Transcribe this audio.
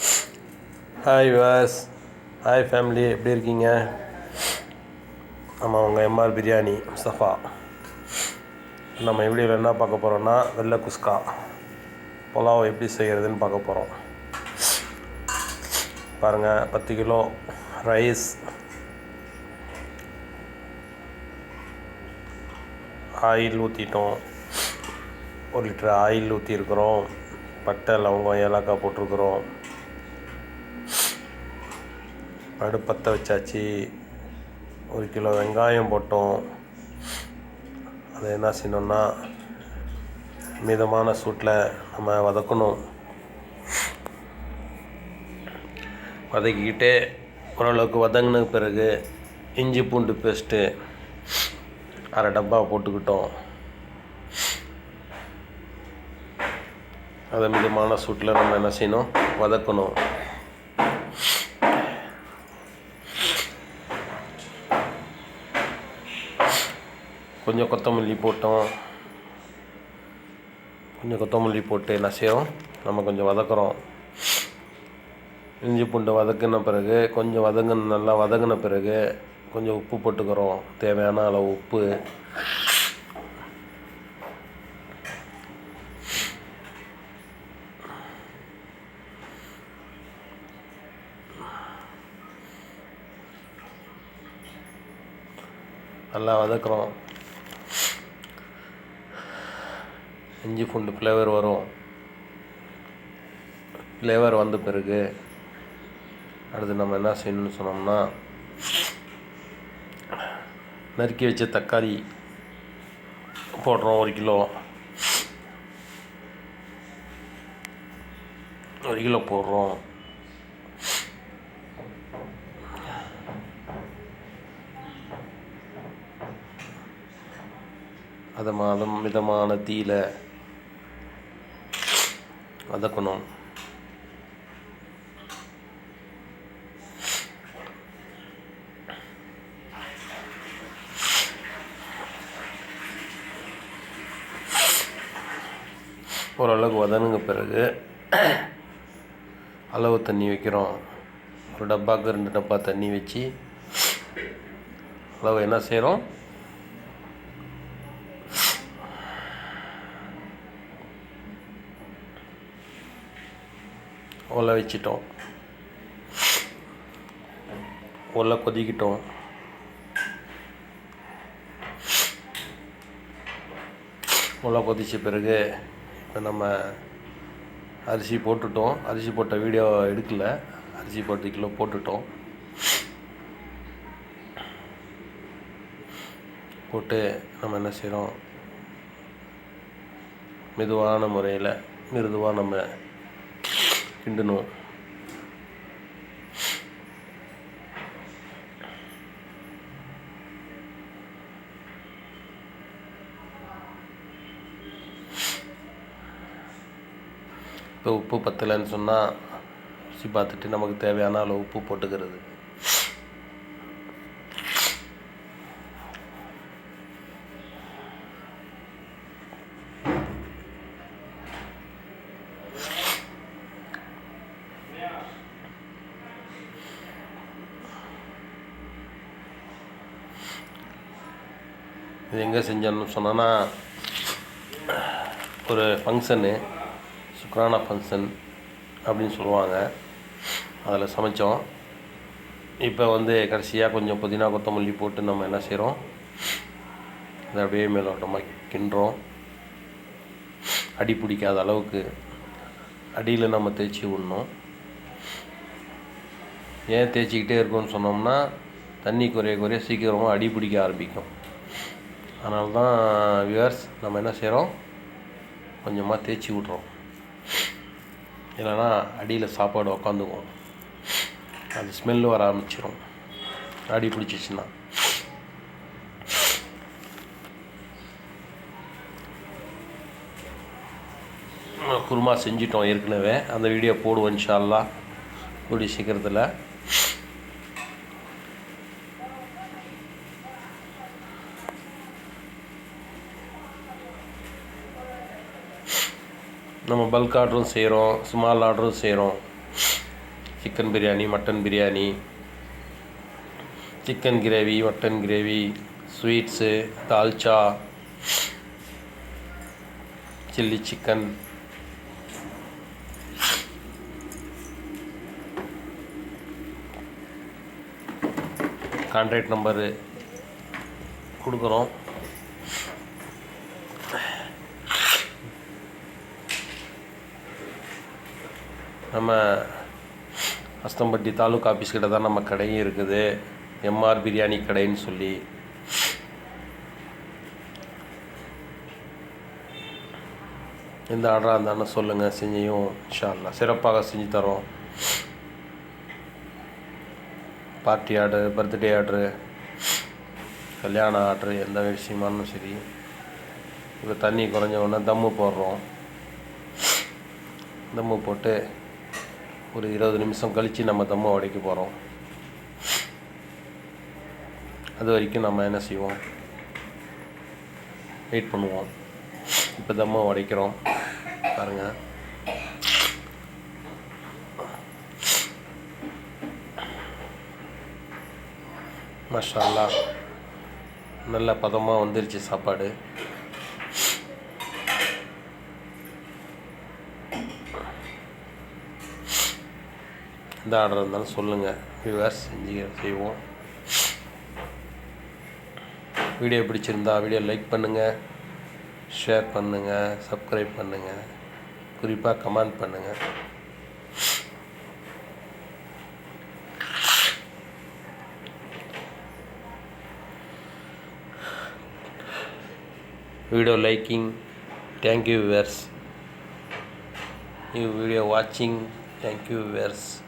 Hi was, hi family, எப்படி இருக்கீங்க? நம்ம உங்கள் எம்ஆர் பிரியாணி முஸ்தஃபா. நம்ம வீடியோவில் என்ன பார்க்க போகிறோன்னா வெள்ளை குஸ்கா புலாவ் எப்படி செய்கிறதுன்னு பார்க்க போகிறோம். பாருங்கள், 10 கிலோ ரைஸ், ஆயில் ஊற்றிட்டோம், 1 லிட்டர் ஆயில் ஊற்றிருக்கிறோம், பட்டை லவங்கம் ஏலக்காய் போட்டிருக்கிறோம், அடுப்பத்தை வச்சாச்சு, 1 கிலோ வெங்காயம் போட்டோம். அதை என்ன செய்யணுன்னா மிதமான சூட்டில் நம்ம வதக்கணும். வதக்கிக்கிட்டே ஓரளவுக்கு வதங்கின பிறகு இஞ்சி பூண்டு பேஸ்ட்டு 1/2 டப்பா போட்டுக்கிட்டோம். அதை மிதமான சூட்டில் நம்ம என்ன செய்யணும், வதக்கணும். கொஞ்சம் கொத்தமல்லி போட்டோம். கொஞ்சம் கொத்தமல்லி போட்டு என்ன செய்கிறோம், நம்ம கொஞ்சம் வதக்குறோம். இஞ்சி பூண்டு வதக்கின பிறகு கொஞ்சம் நல்லா வதங்கின பிறகு கொஞ்சம் உப்பு போட்டுக்கிறோம், தேவையான அளவு உப்பு. நல்லா வதக்குறோம். இஞ்சி பூண்டு ஃப்ளேவர் வரும். ஃப்ளேவர் வந்த பிறகு அடுத்து நம்ம என்ன செய்யணும்னு சொன்னோம்னா, நறுக்கி வச்ச தக்காளி போடுறோம். 1 கிலோ போடுறோம். அதை மிதமான தீயில வதக்கணும். ஓரளவுக்கு வதங்குங்க பிறகு அளவு தண்ணி வைக்கிறோம். 1 டப்பாவுக்கு 2 டப்பா தண்ணி வச்சு அளவு என்ன செய்கிறோம், ஒலை வச்சிட்டோம். ஒலை கொதிக்கிட்டோம். ஒலை கொதித்த பிறகு இப்போ நம்ம அரிசி போட்டுட்டோம். அரிசி போட்ட வீடியோ எடுக்கலை. அரிசி 10 கிலோ போட்டுட்டோம். போட்டு நம்ம என்ன செய்கிறோம், மெதுவான முறையில் மிருதுவாக நம்ம கிண்டணும். இப்போ உப்பு பத்தலைன்னு சொன்னால் ருசி பார்த்துட்டு நமக்கு தேவையான அளவு உப்பு போட்டுக்கிறது. இது எங்கே செஞ்சோன்னு சொன்னோன்னா, ஒரு ஃபங்க்ஷனு, சுக்ரானா ஃபங்க்ஷன் அப்படின்னு சொல்லுவாங்க, அதில் சமைச்சோம். இப்போ கடைசியாக கொஞ்சம் புதினா கொத்தமல்லி போட்டு நம்ம என்ன செய்கிறோம், அதை அப்படியே மேலோட்டமாக கிண்டுறோம். அடி பிடிக்காத அளவுக்கு அடியில் நம்ம தேய்ச்சி விடணும். ஏன் தேய்ச்சிக்கிட்டே இருக்கோம்னு சொன்னோம்னா, தண்ணி குறைய சீக்கிரமாக அடி பிடிக்க ஆரம்பிக்கும். அதனால தான் வியூவர்ஸ் நம்ம என்ன செய்கிறோம், கொஞ்சமாக தேய்ச்சி விட்றோம். இல்லைன்னா அடியில் சாப்பாடு உக்காந்துக்கும், அது ஸ்மெல்லு வர ஆரம்பிச்சிடும் அடி பிடிச்சிச்சின்னா. குருமா செஞ்சிட்டோம் ஏற்கனவே. அந்த வீடியோ போடுவோம் இன்ஷா அல்லாஹ் கூடிய சீக்கிரத்தில். நம்ம பல்க் ஆர்டரும் செய்கிறோம், ஸ்மால் ஆர்டரும் செய்கிறோம். Chicken biryani, mutton biryani, chicken gravy, mutton gravy, sweets, dalcha, chilli chicken, contact number கொடுக்குறோம். நம்ம அஸ்தம்பட்டி தாலுக்கா ஆஃபீஸ் கிட்ட தான் நம்ம கடையும் இருக்குது, எம்ஆர் பிரியாணி கடைன்னு சொல்லி. எந்த ஆர்டராக இருந்தாலும் சொல்லுங்கள், செஞ்சையும் இன்ஷா அல்லாஹ் சிறப்பாக செஞ்சு தரோம். பார்ட்டி ஆர்டரு, பர்த்டே ஆர்டரு, கல்யாண ஆர்டரு, எந்த விஷயமானும் சரி. இப்போ தண்ணி குறைஞ்ச உடனே தம்மு போடுறோம். தம்மு போட்டு ஒரு 20 நிமிஷம் கழித்து நம்ம தம்மை உடைக்க போகிறோம். அது வரைக்கும் நம்ம என்ன செய்வோம், வெயிட் பண்ணுவோம். இப்போ தம்மை உடைக்கிறோம் பாருங்கள். மாஷா அல்லாஹ் நல்ல பதமாக வந்துருச்சு சாப்பாடு. எந்த ஆர்டர் இருந்தாலும் சொல்லுங்கள், வியூவர்ஸ் செய்வோம். வீடியோ பிடிச்சிருந்தா வீடியோ லைக் பண்ணுங்கள், ஷேர் பண்ணுங்கள், சப்ஸ்கிரைப் பண்ணுங்கள், குறிப்பாக கமெண்ட் பண்ணுங்கள். Video liking, thank you viewers. New video watching, thank you viewers.